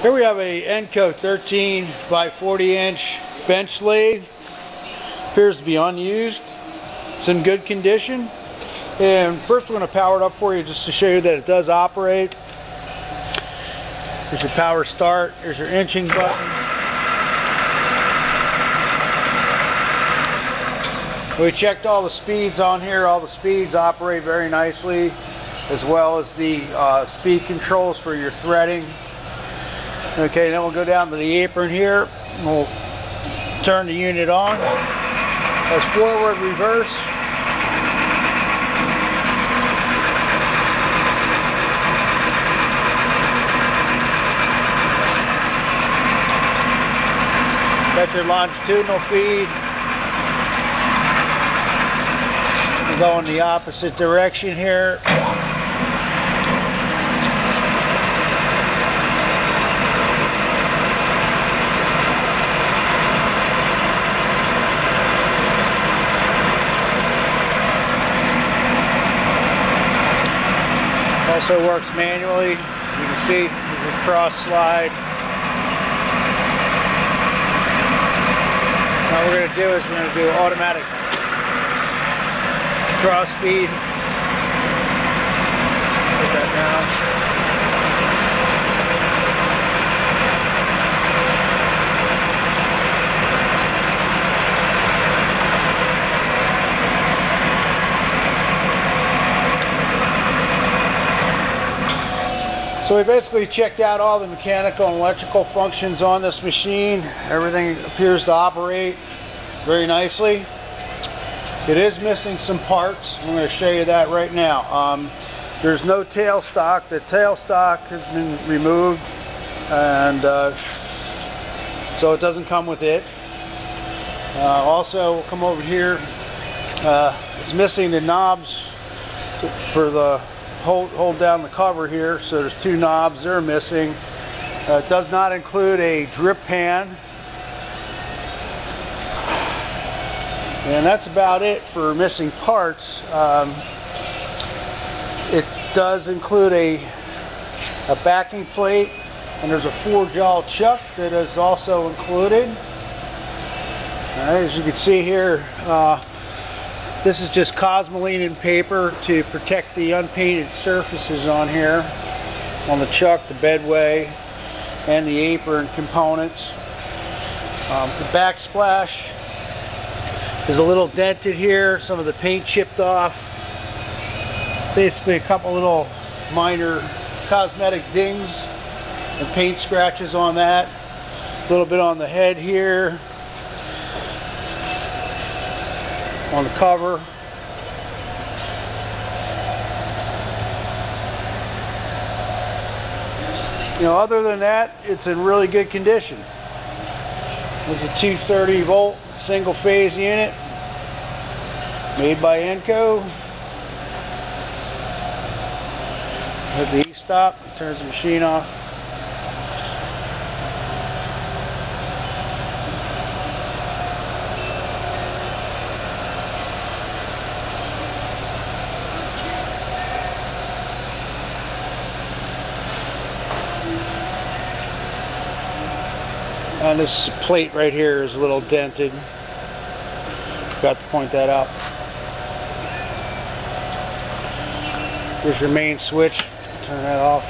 Here we have a ENCO 13 by 40 inch bench lathe. Appears to be unused. It's in good condition. And first we're going to power it up for you just to show you that it does operate. Here's your power start. Here's your inching button. We checked all the speeds on here. All the speeds operate very nicely, as well as the speed controls for your threading. Okay, then we'll go down to the apron here. And we'll turn the unit on. That's forward, reverse. Got your longitudinal feed. We'll go in the opposite direction here. Also works manually. You can see there's a cross slide. Now what we're going to do is we're going to do automatic cross speed. Put that down. So we basically checked out all the mechanical and electrical functions on this machine. Everything appears to operate very nicely. It is missing some parts. I'm going to show you that right now. There's no tail stock. The tail stock has been removed, and so it doesn't come with it. Also, we'll come over here. It's missing the knobs for the hold down the cover here, so there's two knobs they're missing. It does not include a drip pan, and that's about it for missing parts. It does include a backing plate, and there's a 4-jaw chuck that is also included. All right, as you can see here, this is just Cosmoline paper to protect the unpainted surfaces on here, on the chuck, the bedway, and the apron components. The backsplash is a little dented here, some of the paint chipped off. Basically a couple little minor cosmetic dings and paint scratches on that. A little bit on the head here, on the cover. You know, other than that, it's in really good condition. It's a 230 volt single phase unit made by ENCO. Hit the E-stop, turns the machine off. And this plate right here is a little dented. Forgot to point that out. Here's your main switch. Turn that off.